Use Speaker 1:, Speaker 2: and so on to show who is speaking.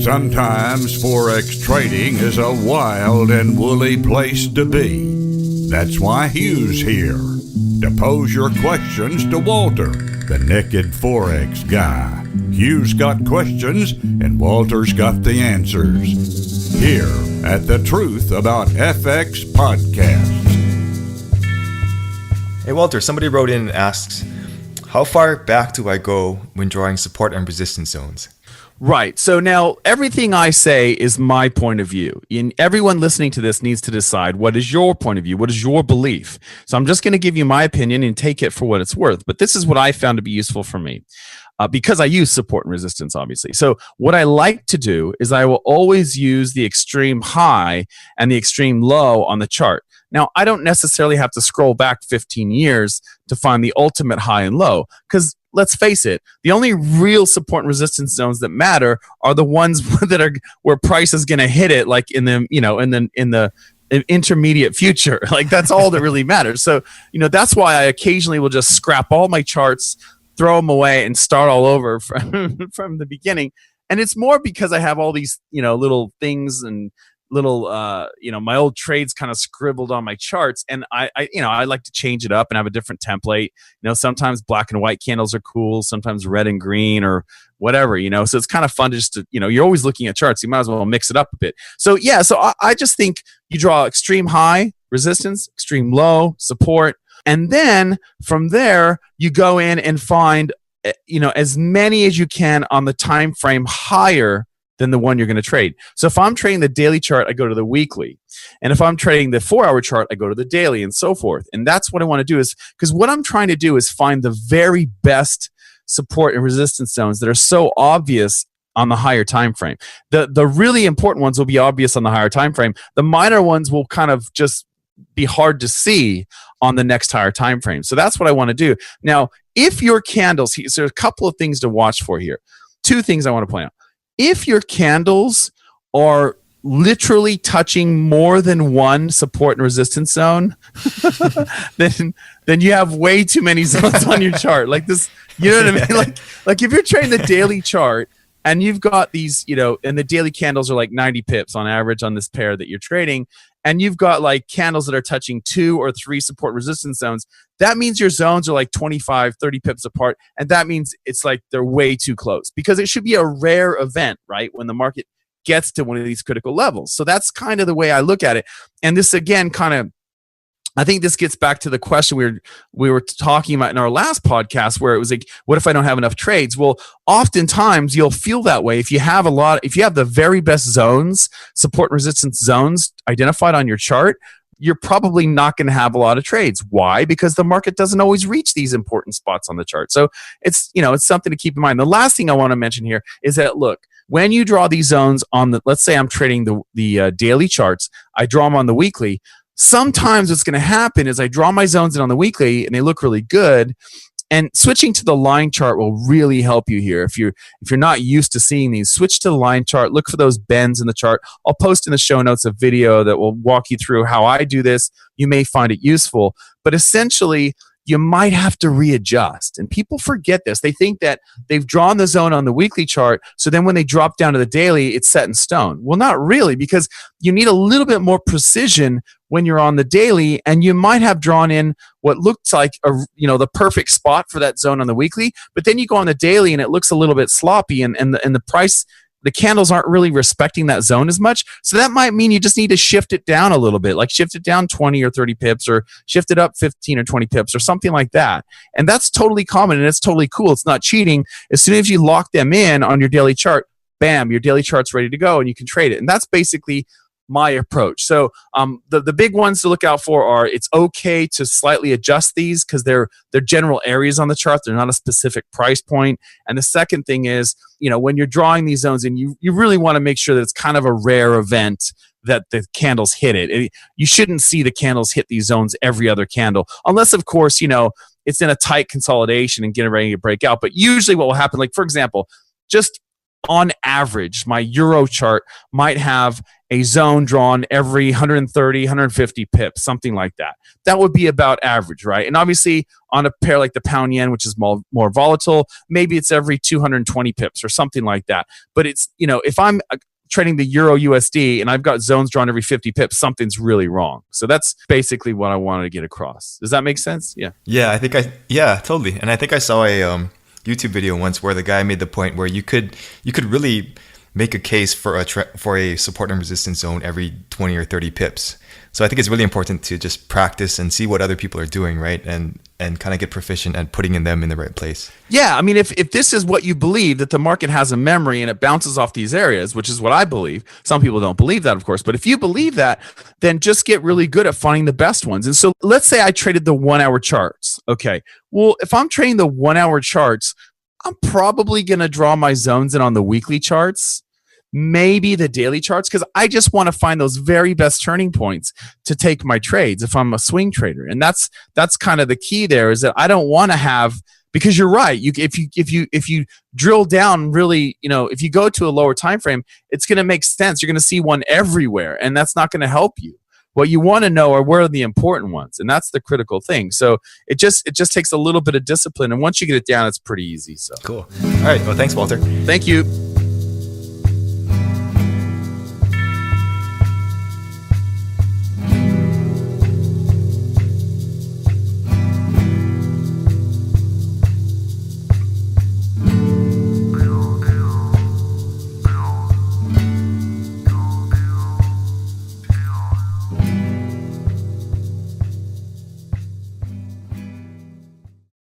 Speaker 1: Sometimes Forex trading is a wild and woolly place to be. That's why Hugh's here, to pose your questions to Walter, the naked Forex guy. Hugh's got questions and Walter's got the answers. Here at the Truth About FX podcast.
Speaker 2: Hey Walter, somebody wrote in and asks, how far back do I go when drawing support and resistance zones?
Speaker 3: Right. So now everything I say is my point of view. And everyone listening to this needs to decide what is your point of view, what is your belief. So I'm just going to give you my opinion and take it for what it's worth. But this is what I found to be useful for me because I use support and resistance, obviously. So what I like to do is I will always use the extreme high and the extreme low on the chart. Now, I don't necessarily have to scroll back 15 years to find the ultimate high and low because let's face it, the only real support and resistance zones that matter are the ones that are where price is going to hit it, like in the in the intermediate future. Like that's all that really matters. So that's why I occasionally will just scrap all my charts, throw them away, and start all over from the beginning. And it's more because I have all these little things and little my old trades kind of scribbled on my charts, and I like to change it up and have a different template. Sometimes black and white candles are cool, sometimes red and green or whatever, so it's kind of fun to just to, you're always looking at charts, you might as well mix it up a bit. So I just think you draw extreme high resistance, extreme low support, and then from there you go in and find as many as you can on the time frame higher than the one you're going to trade. So if I'm trading the daily chart, I go to the weekly. And if I'm trading the 4-hour chart, I go to the daily and so forth. And that's what I want to do is, because what I'm trying to do is find the very best support and resistance zones that are so obvious on the higher time frame. The really important ones will be obvious on the higher time frame. The minor ones will kind of just be hard to see on the next higher time frame. So that's what I want to do. Now, if your candles, so there's a couple of things to watch for here. Two things I want to point out. If your candles are literally touching more than one support and resistance zone, then you have way too many zones on your chart. Like this, you know what I mean? Like if you're trading the daily chart and you've got these, and the daily candles are like 90 pips on average on this pair that you're trading, and you've got like candles that are touching 2 or 3 support resistance zones, that means your zones are like 25, 30 pips apart. And that means it's like they're way too close because it should be a rare event, right? When the market gets to one of these critical levels. So that's kind of the way I look at it. And this again, I think this gets back to the question we were talking about in our last podcast, where it was like, what if I don't have enough trades? Well, oftentimes you'll feel that way if you have the very best zones, support and resistance zones identified on your chart. You're probably not going to have a lot of trades. Why? Because the market doesn't always reach these important spots on the chart. So it's something to keep in mind. The last thing I want to mention here is that, look, when you draw these zones on let's say I'm trading the daily charts, I draw them on the weekly. Sometimes what's going to happen is I draw my zones in on the weekly and they look really good. And switching to the line chart will really help you here. If you're not used to seeing these, switch to the line chart. Look for those bends in the chart. I'll post in the show notes a video that will walk you through how I do this. You may find it useful. But essentially, you might have to readjust. And people forget this. They think that they've drawn the zone on the weekly chart, so then when they drop down to the daily, it's set in stone. Well, not really, because you need a little bit more precision when you're on the daily, and you might have drawn in what looks like the perfect spot for that zone on the weekly, but then you go on the daily and it looks a little bit sloppy, and the price, the candles aren't really respecting that zone as much. So that might mean you just need to shift it down a little bit, like shift it down 20 or 30 pips, or shift it up 15 or 20 pips or something like that. And that's totally common and it's totally cool. It's not cheating. As soon as you lock them in on your daily chart, bam, your daily chart's ready to go and you can trade it. And that's basically my approach. So the big ones to look out for are, it's okay to slightly adjust these because they're general areas on the chart. They're not a specific price point. And the second thing is, when you're drawing these zones in, you really want to make sure that it's kind of a rare event that the candles hit it. You shouldn't see the candles hit these zones every other candle, unless of course, it's in a tight consolidation and getting ready to break out. But usually what will happen, like for example, just on average, my Euro chart might have a zone drawn every 130, 150 pips, something like that. That would be about average, right? And obviously on a pair like the pound yen, which is more volatile, maybe it's every 220 pips or something like that. But it's, if I'm trading the Euro USD and I've got zones drawn every 50 pips, something's really wrong. So that's basically what I wanted to get across. Does that make sense? Yeah.
Speaker 2: Yeah, totally. And I think I saw a YouTube video once where the guy made the point where you could really make a case for a support and resistance zone every 20 or 30 pips. So I think it's really important to just practice and see what other people are doing, right? And kind of get proficient at putting them in the right place.
Speaker 3: Yeah, I mean, if this is what you believe, that the market has a memory and it bounces off these areas, which is what I believe. Some people don't believe that, of course. But if you believe that, then just get really good at finding the best ones. And so let's say I traded the 1 hour charts. Okay, well, if I'm trading the 1 hour charts, I'm probably going to draw my zones in on the weekly charts, maybe the daily charts, because I just want to find those very best turning points to take my trades if I'm a swing trader. And that's kind of the key there, is that I don't want to have, because you're right, if you drill down really, if you go to a lower time frame, it's going to make sense. You're going to see one everywhere, and that's not going to help you. What you want to know are where are the important ones, and that's the critical thing. So it just takes a little bit of discipline, and once you get it down, it's pretty easy. So
Speaker 2: cool. All right. Well, thanks, Walter.
Speaker 3: Thank you.